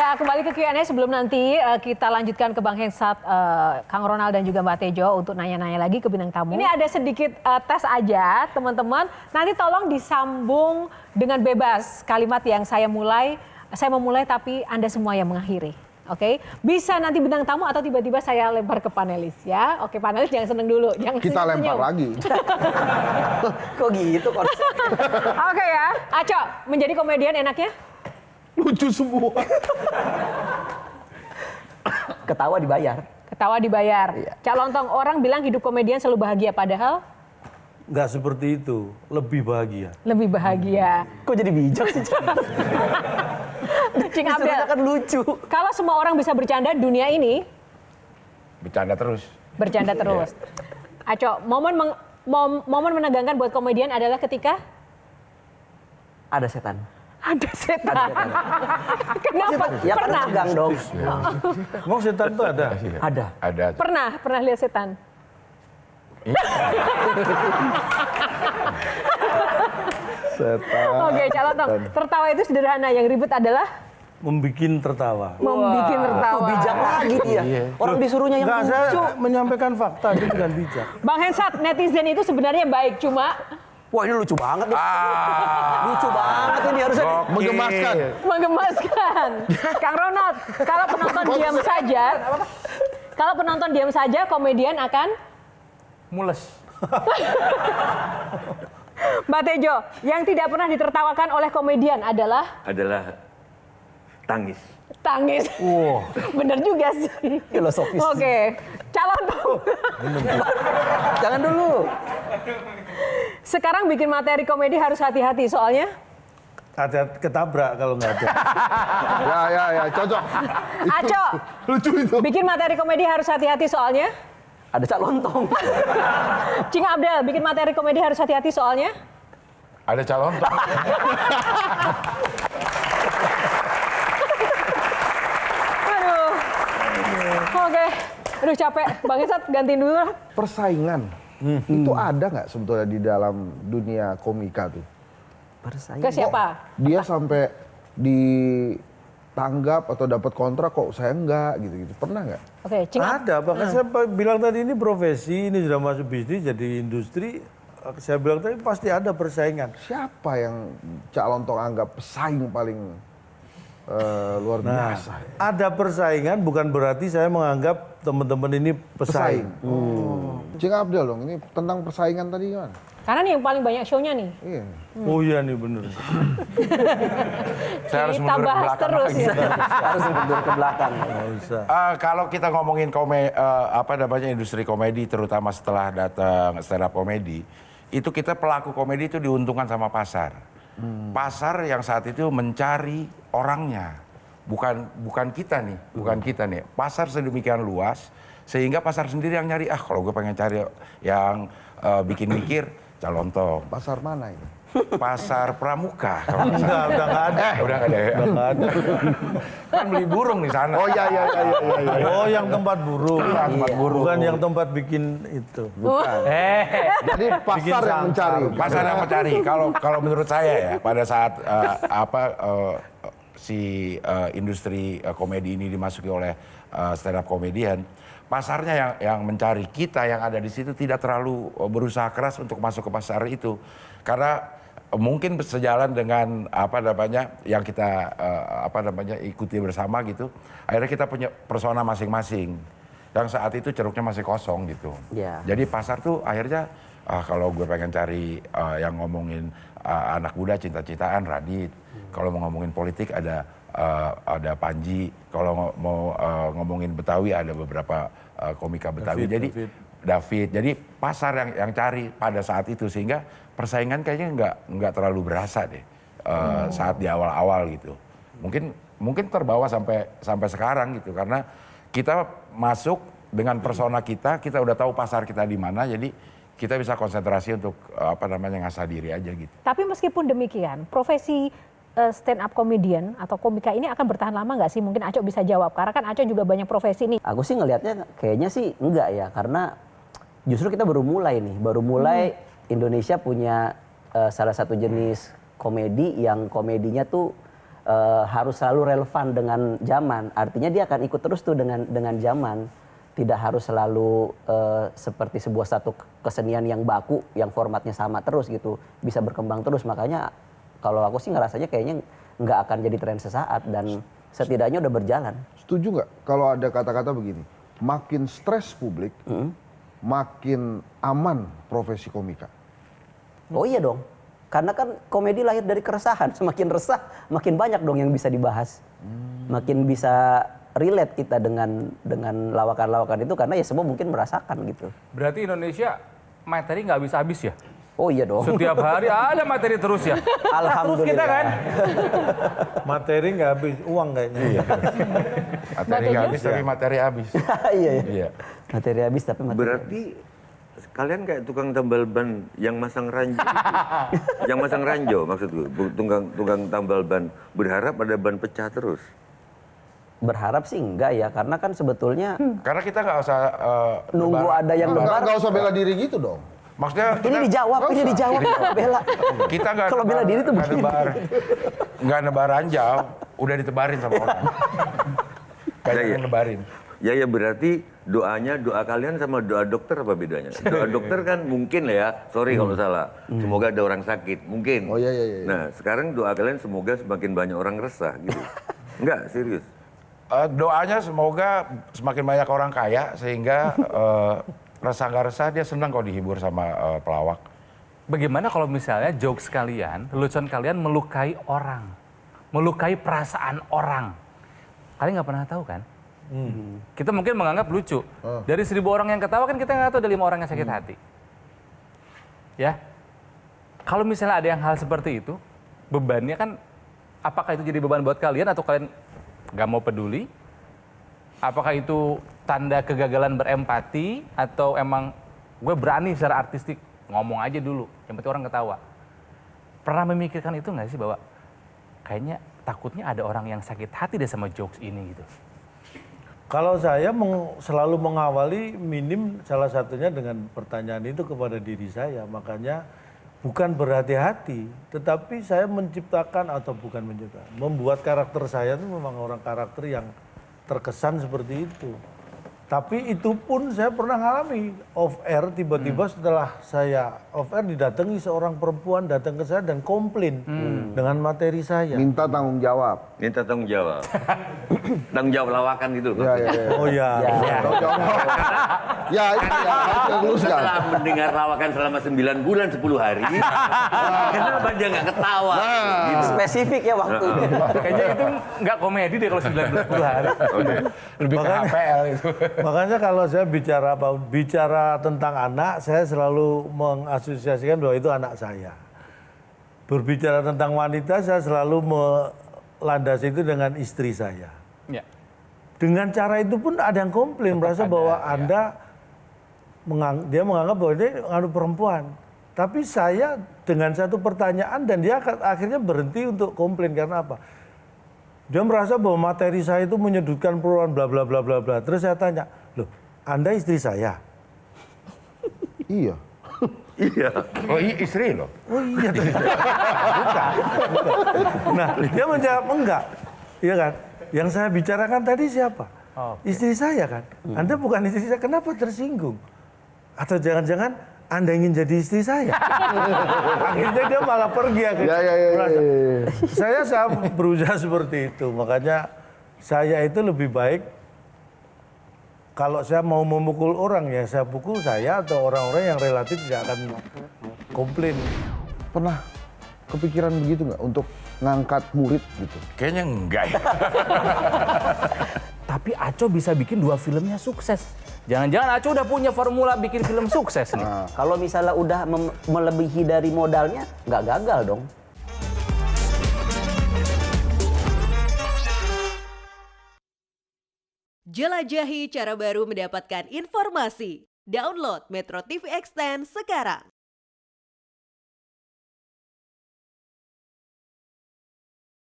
Ya, kembali ke Q&A sebelum nanti kita lanjutkan ke Bang Hensat, Kang Ronald dan juga Mbak Tejo untuk nanya-nanya lagi ke bintang tamu. Ini ada sedikit tes aja, teman-teman. Nanti tolong disambung dengan bebas kalimat yang saya memulai tapi Anda semua yang mengakhiri. Oke, bisa nanti bintang tamu atau tiba-tiba saya lempar ke panelis ya. Oke, panelis jangan seneng dulu, jangan kita lempar lagi. Kok gitu konsepnya? Oke ya, Aco, menjadi komedian enaknya? Lucu semua. Ketawa dibayar. Ketawa dibayar. Iya. Cak Lontong, orang bilang hidup komedian selalu bahagia, padahal Nggak seperti itu, lebih bahagia. lebih bahagia. Kok jadi bijak sih? Cing Abdel, Kan lucu. kalau semua orang bisa bercanda, dunia ini Bercanda terus. bercanda terus. Aco, momen menegangkan buat komedian adalah ketika Ada setan. ada setan. Kenapa? Ya kan Pernah? tegang dong. Emang setan itu ada? Ada. Ada. Pernah lihat setan? Setan. Oke, Cak Lontong, tertawa itu sederhana, yang ribet adalah Membikin tertawa. membuat Tuh tertawa. bijak lagi dia. Orang disuruhnya yang Enggak, saya lucu. menyampaikan fakta, itu bukan bijak. Bang Hensat, netizen itu sebenarnya baik, cuma Wah ini lucu banget nih. Lucu banget ini harusnya. Menggemaskan. menggemaskan. Kang Ronald, kalau penonton diam saja, komedian akan Mules. Mbak Tejo, yang tidak pernah ditertawakan oleh komedian adalah tangis. tangis. Wow. Bener juga sih. Filosofis. Oke, calon tuh. Jangan dulu. Sekarang bikin materi komedi harus hati-hati soalnya. Hati-hati ketabrak kalau nggak ada. Ya, cocok. Aco, Lucu itu. bikin materi komedi harus hati-hati soalnya. Ada Cak Lontong. Cing Abdel, bikin materi komedi harus hati-hati soalnya. Ada calon. Aduh. Oke. Aduh capek. Bang Hensat gantiin dulu lah. Persaingan. Itu ada nggak sebetulnya di dalam dunia komika tuh? Bersaing. Ke siapa? Dia sampai ditanggap atau dapat kontrak kok saya enggak gitu-gitu. Pernah nggak? Oke, Cing Abdel. Ada, bahkan saya bilang tadi ini profesi, ini sudah masuk bisnis jadi industri. Saya bilang tadi pasti ada persaingan. Siapa yang Cak Lontong anggap pesaing paling luar Nah, biasa? ada persaingan bukan berarti saya menganggap teman-teman ini pesaing. Cing Abdel dong, ini tentang persaingan tadi gimana? Karena nih yang paling banyak show-nya nih. Iya. Oh iya nih bener. Saya harus Kita mundur ke bahas belakang terus lagi. ya. Harus mundur ke belakang. Nggak usah. Kalau kita ngomongin industri komedi, terutama setelah datang stand up komedi, itu kita pelaku komedi itu diuntungkan sama pasar. Pasar yang saat itu mencari orangnya, bukan kita nih. Pasar sedemikian luas sehingga pasar sendiri yang nyari. Kalau gue pengen cari yang bikin mikir, Cak Lontong. Pasar mana ini? Pasar Pramuka. Kalau nggak salah. Udah nggak ada. Udah nggak ada ya. Udah nggak ada. Kan beli burung di sana. Oh iya. Oh yang tempat burung. Tempat burung. Bukan yang tempat bikin itu. Jadi pasar yang mencari. Pasar yang mencari. Kalau menurut saya ya, pada saat industri komedi ini dimasuki oleh stand up comedian, pasarnya yang mencari. Kita yang ada di situ tidak terlalu berusaha keras untuk masuk ke pasar itu, karena mungkin sejalan dengan yang kita ikuti bersama gitu. Akhirnya kita punya persona masing-masing. Yang saat itu ceruknya masih kosong gitu. Ya. Jadi pasar tuh akhirnya kalau gue pengen cari yang ngomongin anak muda cinta-cintaan Radit. Kalau mau ngomongin politik ada Panji. Kalau mau ngomongin Betawi ada beberapa komika Betawi. David. Jadi pasar yang cari pada saat itu, sehingga persaingan kayaknya nggak terlalu berasa deh saat di awal-awal gitu. Mungkin terbawa sampai sekarang gitu, karena kita masuk dengan persona kita udah tahu pasar kita di mana, jadi kita bisa konsentrasi untuk ngasah diri aja gitu. Tapi meskipun demikian, profesi stand up comedian atau komika ini akan bertahan lama nggak sih? Mungkin Aco bisa jawab, karena kan Aco juga banyak profesi nih. Aku sih ngelihatnya kayaknya sih enggak ya, karena justru kita baru mulai nih. Indonesia punya salah satu jenis komedi yang komedinya tuh harus selalu relevan dengan zaman. Artinya dia akan ikut terus tuh dengan zaman. Tidak harus selalu seperti sebuah satu kesenian yang baku, yang formatnya sama terus gitu. Bisa berkembang terus. Makanya kalau aku sih ngerasanya kayaknya nggak akan jadi tren sesaat dan setidaknya udah berjalan. Setuju nggak kalau ada kata-kata begini, makin stres publik, makin aman profesi komika? Oh iya dong. Karena kan komedi lahir dari keresahan. Semakin resah, makin banyak dong yang bisa dibahas. Makin bisa relate kita dengan lawakan-lawakan itu karena ya semua mungkin merasakan gitu. Berarti Indonesia materi nggak habis-habis ya? Oh iya dong. Setiap hari ada materi terus ya? Alhamdulillah. Kita kan? Materi nggak habis, uang kayaknya. Iya. Materi nggak habis tapi materi habis. Iya, iya. Iya. Materi habis tapi materi. Berarti kalian kayak tukang tambal ban yang masang ranjau itu. Yang masang ranjau maksudku, tukang tambal ban. Berharap ada ban pecah terus. Berharap sih enggak ya, karena kan sebetulnya Karena kita nggak usah nunggu ada yang nebar. Nggak usah bela diri gitu dong. Maksudnya Ini dijawab, bela. kita nggak Kalau bela diri tuh begini. nggak nebar ranjau, udah ditebarin sama orang. Kayak Iya. yang nebarin. Ya berarti doa kalian sama doa dokter apa bedanya? Doa dokter kan mungkin lah ya, sorry kalau salah. Semoga ada orang sakit, mungkin. Oh iya. Nah sekarang doa kalian semoga semakin banyak orang resah gitu. Enggak, serius. Doanya semoga semakin banyak orang kaya sehingga resah nggak resah dia senang kalau dihibur sama pelawak. Bagaimana kalau misalnya jokes kalian, lelucon kalian melukai orang, melukai perasaan orang? Kalian nggak pernah tahu kan? Kita mungkin menganggap lucu. Dari 1.000 orang yang ketawa kan kita nggak tahu ada 5 orang yang sakit hati. Ya, kalau misalnya ada yang hal seperti itu, bebannya kan, apakah itu jadi beban buat kalian atau kalian nggak mau peduli? Apakah itu tanda kegagalan berempati atau emang gue berani secara artistik ngomong aja dulu, yang penting orang ketawa. Pernah memikirkan itu nggak sih bahwa kayaknya takutnya ada orang yang sakit hati deh sama jokes ini gitu? Kalau saya selalu mengawali minim salah satunya dengan pertanyaan itu kepada diri saya. Makanya bukan berhati-hati, tetapi saya menciptakan atau bukan menciptakan. Membuat karakter saya itu memang orang karakter yang terkesan seperti itu. Tapi itu pun saya pernah ngalami off air, tiba-tiba setelah saya off air didatangi seorang perempuan datang ke saya dan komplain dengan materi saya. Minta tanggung jawab. Minta tanggung jawab. Tanggung jawab lawakan gitu. Ya. Oh ya. Tanggung jawab. Ya itu ya, harus diluruskan. Setelah mendengar lawakan selama 9 bulan 10 hari, kenapa dia nggak ketawa? Gitu. Spesifik ya waktunya. Kayaknya itu nggak komedi deh kalau 9 hari. Lebih ke HPL itu. Makanya kalau saya bicara tentang anak, saya selalu mengasosiasikan bahwa itu anak saya. Berbicara tentang wanita, saya selalu melandasi itu dengan istri saya. Ya. Dengan cara itu pun ada yang komplain, merasa bahwa Anda dia menganggap bahwa dia mengandung perempuan. Tapi saya dengan satu pertanyaan dan dia akhirnya berhenti untuk komplain karena apa? Dia merasa bahwa materi saya itu menyudutkan perempuan bla bla bla bla bla. Terus saya tanya, "Loh, Anda istri saya?" Iya. Iya. Oh istri loh. Oh iya. Bukan. Nah, dia menjawab enggak. Iya kan? Yang saya bicarakan tadi siapa? Istri saya kan. Anda bukan istri saya, kenapa tersinggung? Atau jangan-jangan Anda ingin jadi istri saya? Akhirnya dia malah pergi akhirnya. Ya. Saya berusaha seperti itu. Makanya saya itu lebih baik kalau saya mau memukul orang ya saya pukul saya atau orang-orang yang relatif tidak akan komplain. Pernah kepikiran begitu nggak untuk ngangkat murid gitu? Kayaknya enggak ya. Tapi Aco bisa bikin 2 filmnya sukses. Jangan-jangan Aco udah punya formula bikin film sukses nih. Kalau misalnya udah melebihi dari modalnya, nggak gagal dong. Jelajahi cara baru mendapatkan informasi. Download Metro TV Extend sekarang.